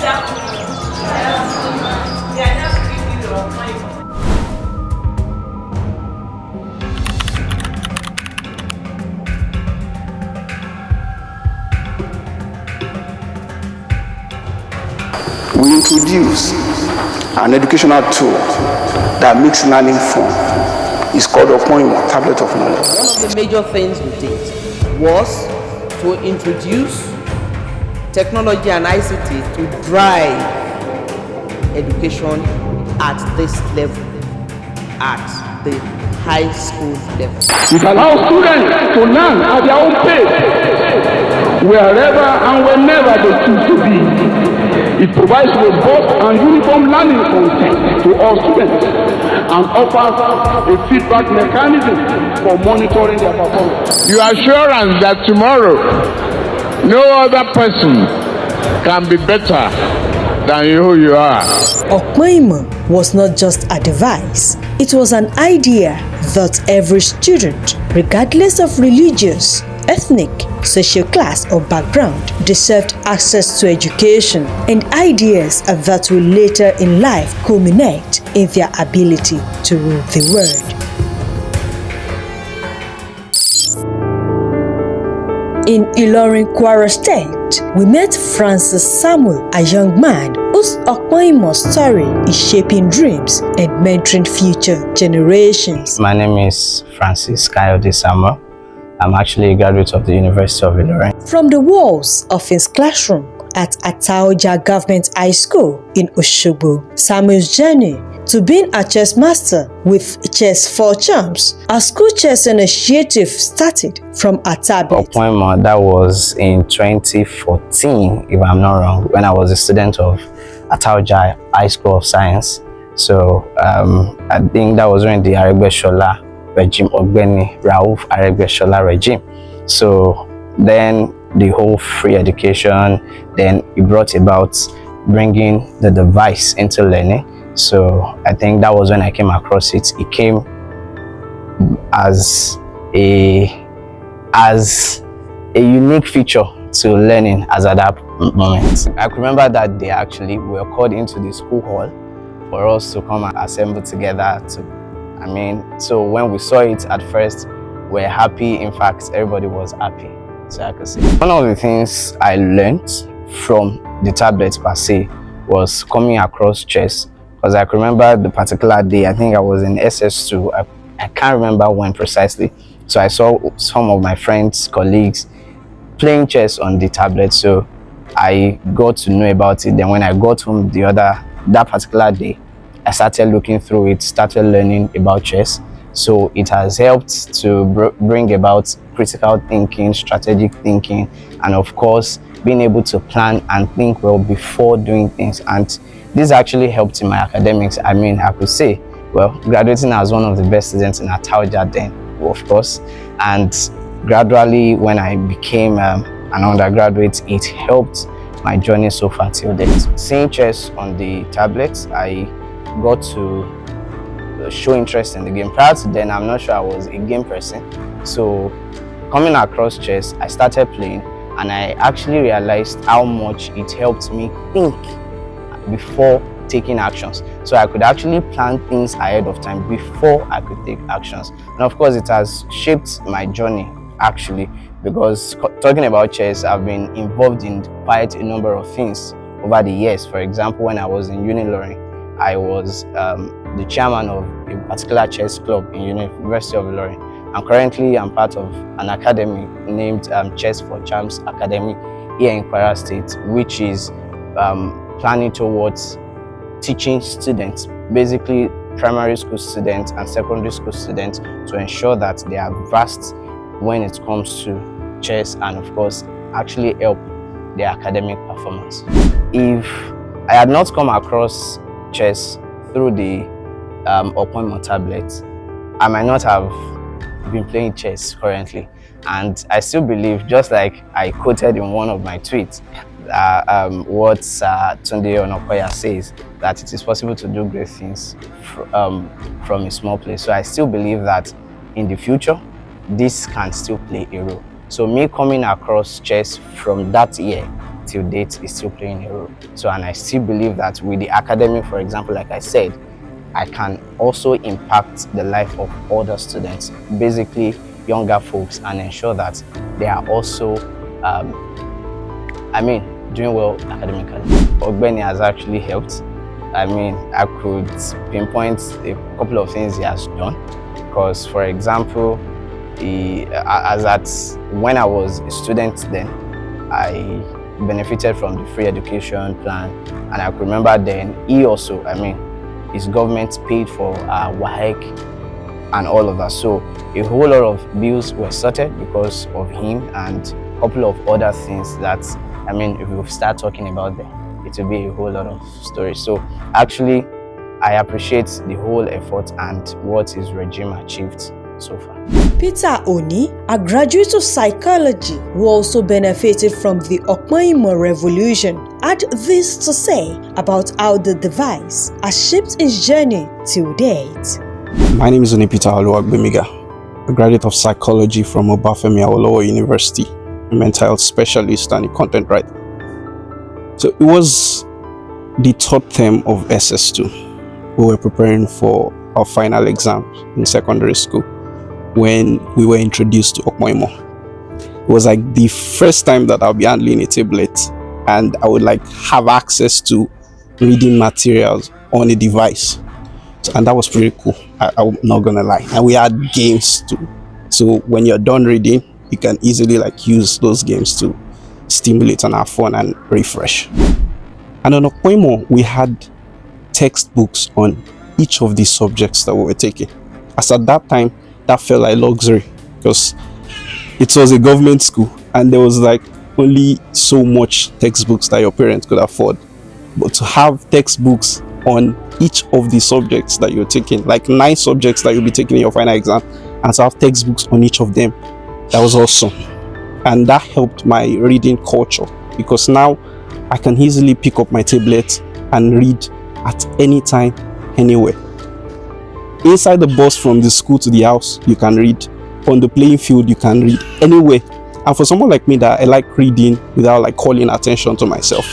We introduce an educational tool that makes learning fun. It's called Opon Imo, Tablet of Knowledge. One of the major things we did was to introduce technology and ICT to drive education at this level, at the high school level. It allows students to learn at their own pace, wherever and whenever they choose to be. It provides robust and uniform learning content to all students and offers a feedback mechanism for monitoring their performance. Your assurance that tomorrow no other person can be better than you are. Opon Imo was not just a device, it was an idea that every student, regardless of religious, ethnic, social class or background, deserved access to education and ideas that will later in life culminate in their ability to rule the world. In Ilorin, Kwara State, we met Francis Samuel, a young man whose Opon Imo story is shaping dreams and mentoring future generations. My name is Francis Samuel. I'm actually a graduate of the University of Ilorin. From the walls of his classroom at Ataoja Government High School in Osogbo, Samuel's journey to being a chess master with Chess for Champs, a school chess initiative started from a tablet. Opon Imo, that was in 2014, if I'm not wrong, when I was a student of Ataoja High School of Science. So I think that was during the Aregbesola regime, Ogbeni Rauf Aregbesola regime. So then the whole free education, then it brought about bringing the device into learning. So I think that was when I came across it. It came as a unique feature to learning as at that moment. I remember that day actually we were called into the school hall for us to come and assemble together so when we saw it at first, we're happy. In fact, everybody was happy, so I could say. One of the things I learned from the tablet per se was coming across chess, because I can remember the particular day, I think I was in SS2, I can't remember when precisely. So I saw some of my friends, colleagues playing chess on the tablet, so I got to know about it. Then when I got home that particular day, I started looking through it, started learning about chess. So it has helped to bring about critical thinking, strategic thinking, and of course being able to plan and think well before doing things. And this actually helped in my academics. I could say, well, graduating as one of the best students in Ataoja then, of course, and gradually when I became an undergraduate, it helped my journey so far till date. Seeing chess on the tablets, I got to show interest in the game. Prior to then, I'm not sure I was a game person. So coming across chess, I started playing, and I actually realized how much it helped me think before taking actions. So I could actually plan things ahead of time before I could take actions. And of course, it has shaped my journey actually, because talking about chess, I've been involved in quite a number of things over the years. For example, when I was in Ilorin, I was the chairman of a particular chess club in University of Ilorin. And currently I'm part of an academy named Chess for Champs Academy here in Kwara State, which is planning towards teaching students, basically primary school students and secondary school students, to ensure that they are versed when it comes to chess and of course actually help their academic performance. If I had not come across chess through the Opon Imo tablet, I might not have been playing chess currently. And I still believe, just like I quoted in one of my tweets, what Tunde Onokoya says, that it is possible to do great things from a small place. So I still believe that in the future, this can still play a role. So me coming across chess from that year till date is still playing a role. So, and I still believe that with the academic, for example, like I said, I can also impact the life of other students, basically younger folks, and ensure that they are also, doing well academically. Ogbeni has actually helped. I could pinpoint a couple of things he has done, because, for example, when I was a student then, I benefited from the free education plan, and I could remember then he also, his government paid for WAEC and all of that. So a whole lot of bills were sorted because of him, and a couple of other things that, if we start talking about them, it will be a whole lot of stories. So actually, I appreciate the whole effort and what his regime achieved so far. Peter Oni, a graduate of psychology who also benefited from the Opon Imo revolution, had this to say about how the device has shaped his journey till date. My name is Peter Oluwagbemiga, a graduate of psychology from Obafemi Awolowo University, a mental health specialist and a content writer. So it was the third term of SS2. We were preparing for our final exam in secondary school when we were introduced to Opon Imo. It was like the first time that I'll be handling a tablet and I would have access to reading materials on a device. And that was pretty cool. I'm not gonna lie. And we had games too. So when you're done reading, you can easily use those games to stimulate and have fun and refresh. And on Opon Imo, we had textbooks on each of the subjects that we were taking. As at that time, that felt like luxury because it was a government school and there was only so much textbooks that your parents could afford. But to have textbooks on each of the subjects that you're taking, 9 subjects that you'll be taking in your final exam, and to have textbooks on each of them, that was awesome. And that helped my reading culture because now I can easily pick up my tablet and read at any time, anywhere. Inside the bus from the school to the house, you can read. On the playing field, you can read anywhere. And for someone like me that I like reading without calling attention to myself,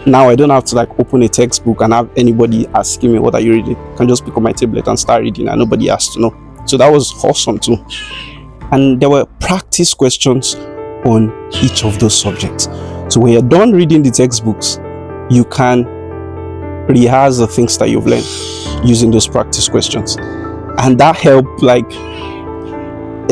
now I don't have to open a textbook and have anybody asking me what are you reading. I can just pick up my tablet and start reading and nobody has to know. So that was awesome too. And there were practice questions on each of those subjects. So when you're done reading the textbooks, you can rehearse the things that you've learned using those practice questions. And that helped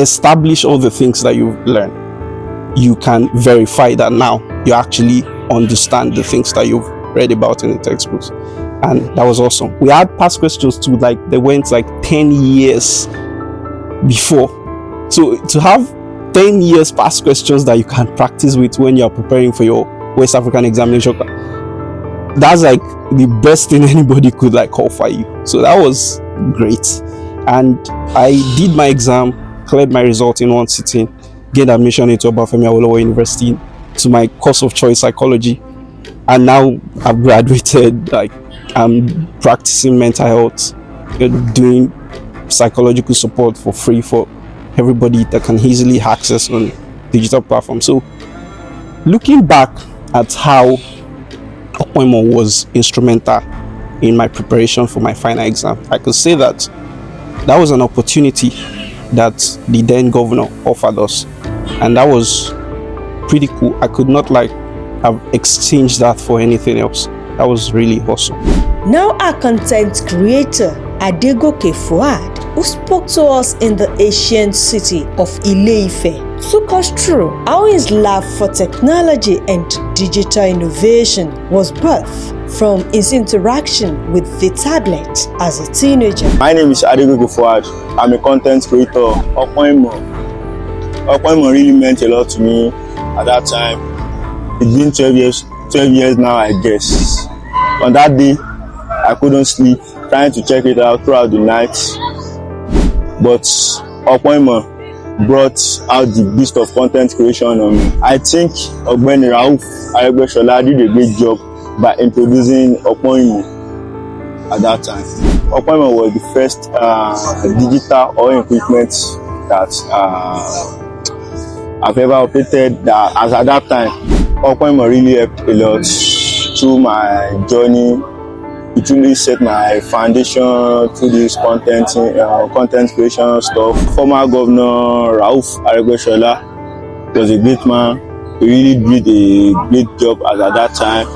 establish all the things that you've learned. You can verify that now you actually understand the things that you've read about in the textbooks. And that was awesome. We had past questions too, they went 10 years before. So to have 10 years past questions that you can practice with when you're preparing for your West African examination, that's the best thing anybody could offer you. So that was great. And I did my exam, cleared my result in one sitting, gained admission into Obafemi Awolowo University to my course of choice, psychology. And now I've graduated, I'm practicing mental health, doing psychological support for free for everybody that can easily access on digital platforms. So looking back at how Opon Imo was instrumental in my preparation for my final exam, I could say that that was an opportunity that the then governor offered us, and that was pretty cool. I could not have exchanged that for anything else. That was really awesome. Now our content creator Adegoke Fuad, who spoke to us in the ancient city of Ile-Ife, took us through how his love for technology and digital innovation was birthed from his interaction with the tablet as a teenager. My name is Adegoke Fuad. I'm a content creator. Opon Imo really meant a lot to me at that time. It's been 12 years now, I guess. On that day, I couldn't sleep, trying to check it out throughout the night. But Opon Imo brought out the beast of content creation on me. I think Ogbeni Rauf Aregbesola did a great job by introducing Opon Imo at that time. Opon Imo was the first digital or equipment that I've ever operated as at that time. Opon Imo really helped a lot through my journey. It really set my foundation through this content creation stuff. Former Governor Rauf Aregbesola was a great man. He really did a great job at that time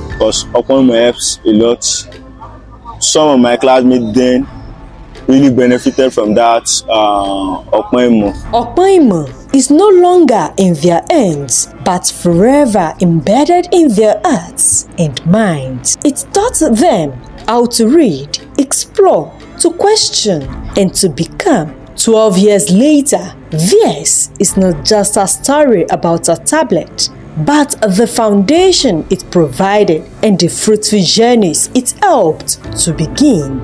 because Opon Imo helps a lot. Some of my classmates then really benefited from that Opon Imo. Opon Imo is no longer in their hands, but forever embedded in their hearts and minds. It taught them how to read, explore, to question, and to become. 12 years later, this is not just a story about a tablet, but the foundation it provided and the fruitful journeys it helped to begin.